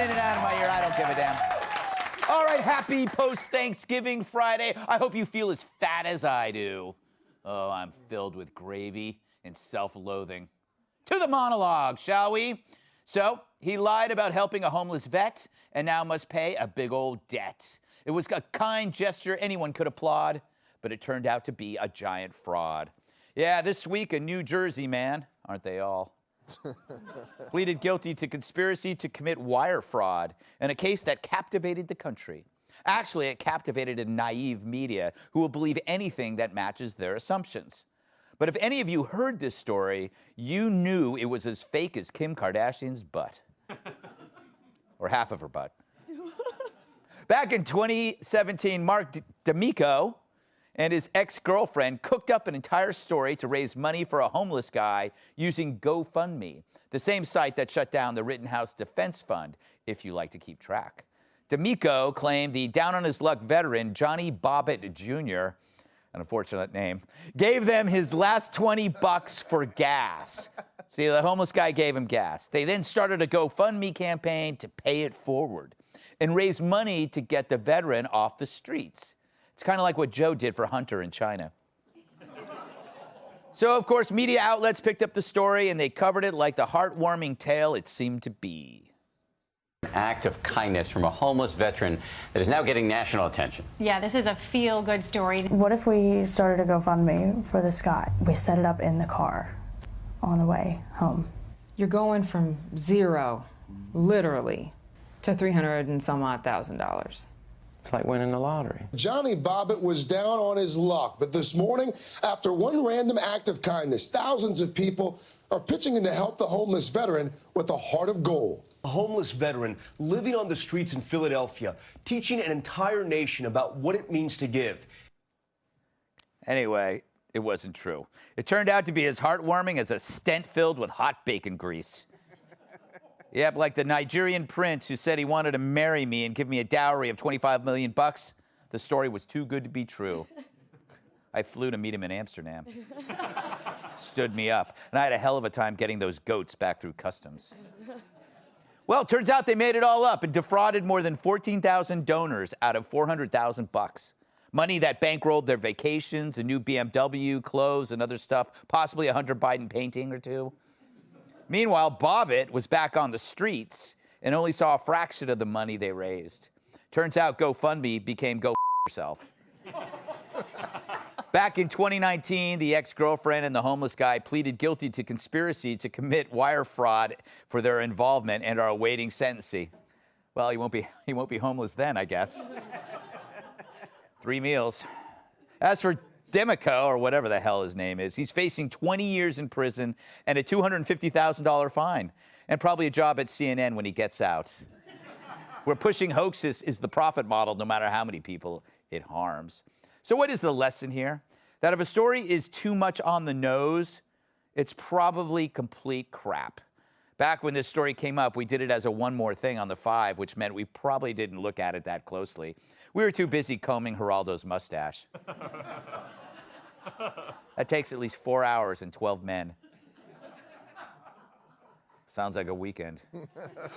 in and out of my ear. I don't give a damn. All right, happy post-Thanksgiving Friday. I hope you feel as fat as I do. Oh, I'm filled with gravy and self-loathing. To the monologue, shall we? So, he lied about helping a homeless vet and now must pay a big old debt. It was a kind gesture anyone could applaud, but it turned out to be a giant fraud. Yeah, this week, a New Jersey man, aren't they all, pleaded guilty to conspiracy to commit wire fraud in a case that captivated the country. Actually, it captivated a naive media who will believe anything that matches their assumptions. But if any of you heard this story, you knew it was as fake as Kim Kardashian's butt. Or half of her butt. Back in 2017, Mark D'Amico and his ex-girlfriend cooked up an entire story to raise money for a homeless guy using GoFundMe, the same site that shut down the Rittenhouse Defense Fund, if you like to keep track. D'Amico claimed the down-on-his-luck veteran, Johnny Bobbitt Jr., an unfortunate name, gave them his last $20 for gas. See, the homeless guy gave him gas. They then started a GoFundMe campaign to pay it forward and raise money to get the veteran off the streets. It's kind of like what Joe did for Hunter in China. So, of course, media outlets picked up the story and they covered it like the heartwarming tale it seemed to be. An act of kindness from a homeless veteran that is now getting national attention. Yeah, this is a feel-good story. What if we started a GoFundMe for this guy? We set it up in the car on the way home. You're going from zero, literally, to $300,000 and some odd $1,000. It's like winning the lottery. Johnny Bobbitt was down on his luck, but this morning, after one random act of kindness, thousands of people are pitching in to help the homeless veteran with a heart of gold. A homeless veteran living on the streets in Philadelphia, teaching an entire nation about what it means to give. Anyway, it wasn't true. It turned out to be as heartwarming as a stent filled with hot bacon grease. Yep, like the Nigerian prince who said he wanted to marry me and give me a dowry of 25 million bucks. The story was too good to be true. I flew to meet him in Amsterdam. Stood me up. And I had a hell of a time getting those goats back through customs. Well, it turns out they made it all up and defrauded more than 14,000 donors out of 400,000 bucks. Money that bankrolled their vacations, a new BMW, clothes, and other stuff, possibly a Hunter Biden painting or two. Meanwhile, Bobbitt was back on the streets and only saw a fraction of the money they raised. Turns out GoFundMe became Go Yourself. Back in 2019, the ex-girlfriend and the homeless guy pleaded guilty to conspiracy to commit wire fraud for their involvement and are awaiting sentencing. Well, he won't be homeless then, I guess. 3 meals. As for D'Amico, or whatever the hell his name is, he's facing 20 years in prison and a $250,000 fine, and probably a job at CNN when he gets out. Where pushing hoaxes is the profit model, no matter how many people it harms. So what is the lesson here? That if a story is too much on the nose, it's probably complete crap. Back when this story came up, we did it as a one more thing on the 5, which meant we probably didn't look at it that closely. We were too busy combing Geraldo's mustache. That takes at least 4 hours and 12 men. Sounds like a weekend.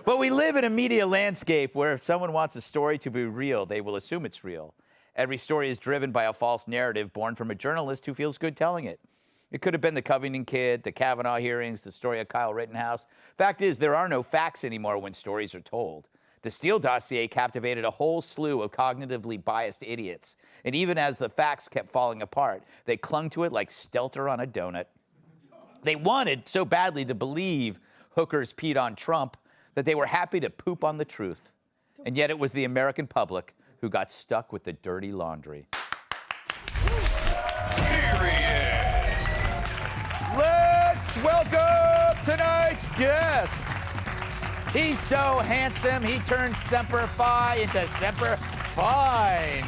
But we live in a media landscape where if someone wants a story to be real, they will assume it's real. Every story is driven by a false narrative born from a journalist who feels good telling it. It could have been the Covington kid, the Kavanaugh hearings, the story of Kyle Rittenhouse. Fact is, there are no facts anymore when stories are told. The Steele dossier captivated a whole slew of cognitively biased idiots. And even as the facts kept falling apart, they clung to it like Stelter on a donut. They wanted so badly to believe hookers peed on Trump that they were happy to poop on the truth. And yet it was the American public who got stuck with the dirty laundry. Period. Let's welcome tonight's guest. He's so handsome, he turned Semper Fi into Semper Fine.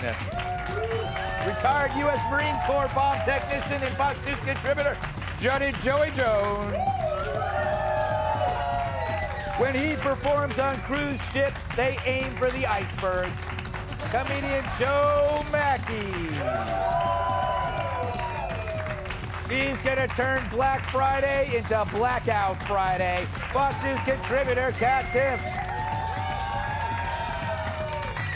Retired U.S. Marine Corps bomb technician and Fox News contributor, Johnny Joey Jones. When he performs on cruise ships, they aim for the icebergs. Comedian Joe Mackey. She's gonna turn Black Friday into Blackout Friday. Fox News contributor Kat Tiff.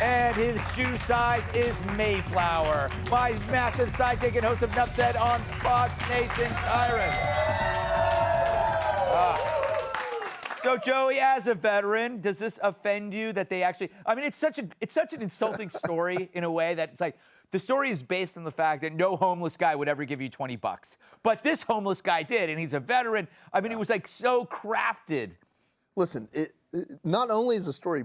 And his shoe size is Mayflower. My massive sidekick and host of Nuff Said on Fox Nation, Tyrus. So Joey, as a veteran, does this offend you that they actually? I mean, it's such an insulting story in a way that it's like the story is based on the fact that no homeless guy would ever give you $20, but this homeless guy did, and he's a veteran. I mean, it was like so crafted. Listen, it not only is the story,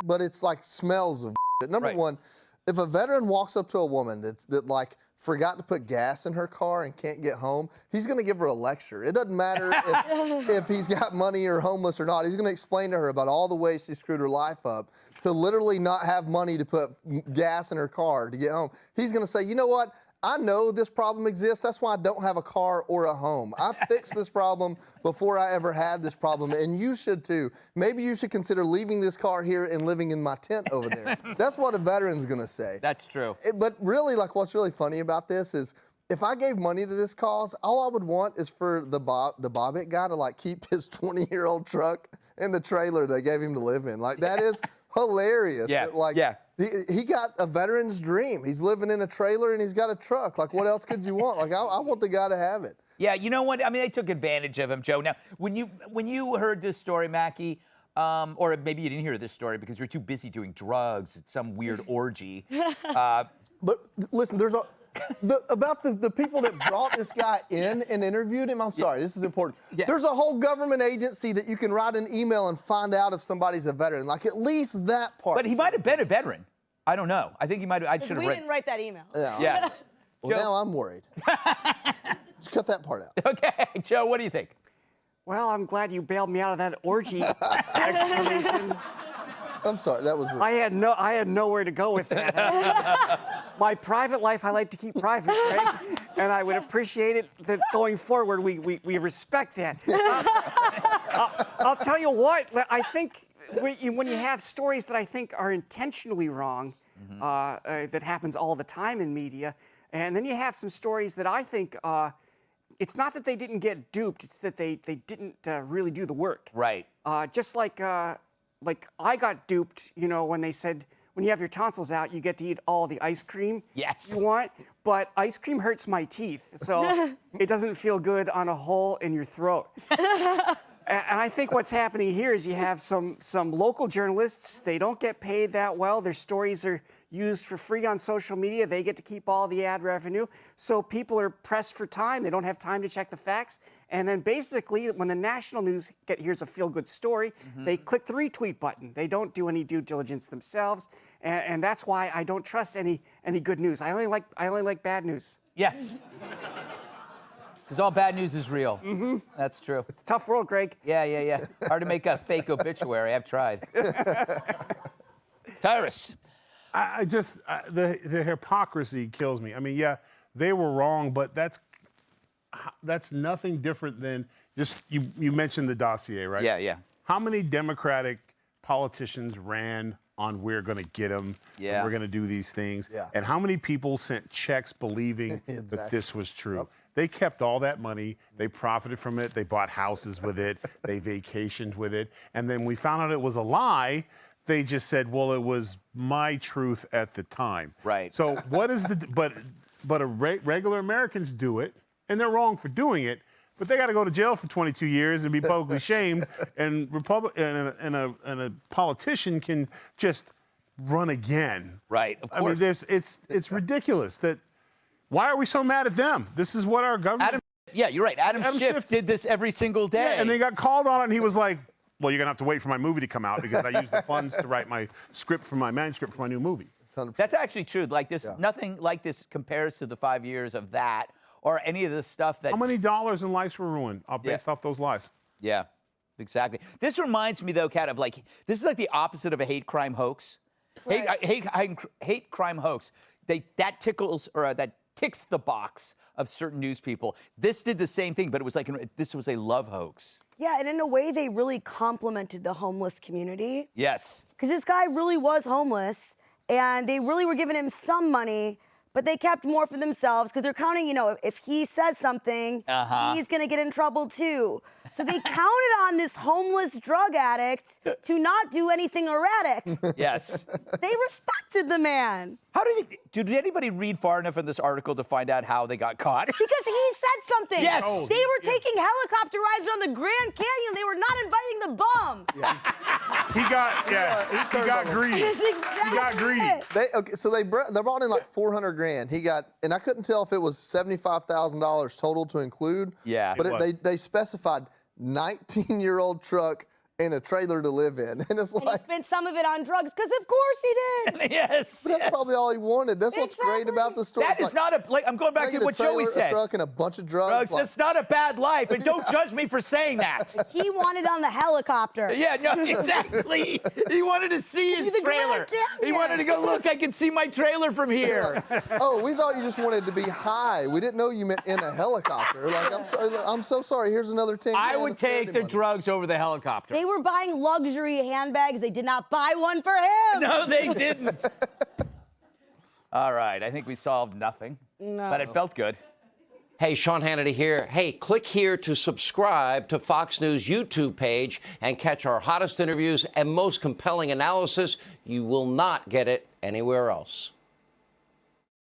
but it's like smells of. Number one, if a veteran walks up to a woman that like forgot to put gas in her car and can't get home, he's going to give her a lecture. It doesn't matter if he's got money or homeless or not. He's going to explain to her about all the ways she screwed her life up to literally not have money to put gas in her car to get home. He's going to say, you know what? I know this problem exists. That's why I don't have a car or a home. I fixed this problem before I ever had this problem, and you should too. Maybe you should consider leaving this car here and living in my tent over there. That's what a veteran's gonna say. That's true. But really, like, what's really funny about this is if I gave money to this cause, all I would want is for the Bobbitt guy to like keep his 20-year-old truck in the trailer they gave him to live in. Like, that is hilarious. Yeah, Like, yeah. He got a veteran's dream. He's living in a trailer and he's got a truck. Like, what else could you want? Like, I want the guy to have it. Yeah, you know what? I mean, they took advantage of him, Joe. Now, when you heard this story, Mackie, or maybe you didn't hear this story because you're too busy doing drugs at some weird orgy. But listen, there's about the people that brought this guy in and interviewed him. I'm sorry, this is important. Yeah. There's a whole government agency that you can write an email and find out if somebody's a veteran. Like, at least that part. But he might have been a veteran. I don't know. I think he might have. I should have We read. didn't write that email. Yeah. Yes. Well, Joe? now I'm worried. Just cut that part out. Okay, Joe, what do you think? Well, I'm glad you bailed me out of that orgy explanation. I'm sorry, that was rude. I had nowhere to go with that. My private life, I like to keep private, right? And I would appreciate it that going forward, we respect that. I'll tell you what, I think when you have stories that I think are intentionally wrong, that happens all the time in media, and then you have some stories that I think, it's not that they didn't get duped, it's that they didn't really do the work. Right. Just like I got duped, you know, when they said, when you have your tonsils out, you get to eat all the ice cream Yes. you want, but ice cream hurts my teeth, so it doesn't feel good on a hole in your throat. And I think what's happening here is you have some local journalists, they don't get paid that well, their stories are used for free on social media, they get to keep all the ad revenue, so people are pressed for time, they don't have time to check the facts, and then basically when the national news here's a feel-good story, they click the retweet button. They don't do any due diligence themselves, and that's why I don't trust any good news. I only like bad news. Yes. Because all bad news is real. Mm-hmm. That's true. It's a tough world, Greg. Yeah. Hard to make a fake obituary. I've tried. Tyrus. I just the hypocrisy kills me. I mean, yeah, they were wrong, but that's nothing different than just you mentioned the dossier, right? Yeah. How many Democratic politicians ran on we're going to get them, Yeah. we're going to do these things, Yeah. and how many people sent checks believing that this was true? Yep. They kept all that money, they profited from it, they bought houses with it, they vacationed with it, and then we found out it was a lie. They just said, well, it was my truth at the time. Right. So what is regular Americans do it, and they're wrong for doing it, but they got to go to jail for 22 years and be publicly shamed, and a politician can just run again. Right, of course. I mean, it's ridiculous that. Why are we so mad at them? This is what our government. Yeah, you're right. Adam Schiff did this every single day. Yeah, and they got called on it, and he was like, well, you're going to have to wait for my movie to come out because I used the funds to write my manuscript for my new movie. 100%. That's actually true. Like this, nothing like this compares to the 5 years of that or any of the stuff that. How many dollars and lives were ruined based off those lies? Yeah, exactly. This reminds me, though, Kat, of like, this is like the opposite of a hate crime hoax. Right. Hate crime hoax. That tickles, or that ticks the box of certain news people. This did the same thing, but it was like, this was a love hoax. Yeah, and in a way, they really complimented the homeless community. Yes. Because this guy really was homeless, and they really were giving him some money, but they kept more for themselves because they're counting, you know, if he says something, he's going to get in trouble too. So they counted on this homeless drug addict to not do anything erratic. Yes. They respected the man. How did anybody read far enough in this article to find out how they got caught? Because he said something. Yes. They were taking helicopter rides on the Grand Canyon. They were not inviting the bum. He got greedy. That's exactly He got greedy. it. So they brought in like 400 grand. He got, and I couldn't tell if it was $75,000 total to include. Yeah. But they specified 19-year-old truck and a trailer to live in. And it's And he like, spent some of it on drugs, because of course he did. Yes. but that's probably all he wanted. That's what's great about the story. That It's is like, not a, I'm going back I to get what a trailer, Joey said. a truck and a bunch of drugs. Drugs, like- it's not a bad life, and don't judge me for saying that. He wanted on the helicopter. Yeah, no, exactly. He wanted to see his the trailer. Grand Canyon. He wanted to go, look, I can see my trailer from here. Oh, we thought you just wanted to be high. We didn't know you meant in a helicopter. Like, I'm so sorry. Here's another 10 I grand would of charity take the money. drugs over the helicopter. They were buying luxury handbags. They did not buy one for him. No, they didn't. All right, I think we solved nothing, but it felt good. Hey, Sean Hannity here. Hey, click here to subscribe to Fox News YouTube page and catch our hottest interviews and most compelling analysis. You will not get it anywhere else.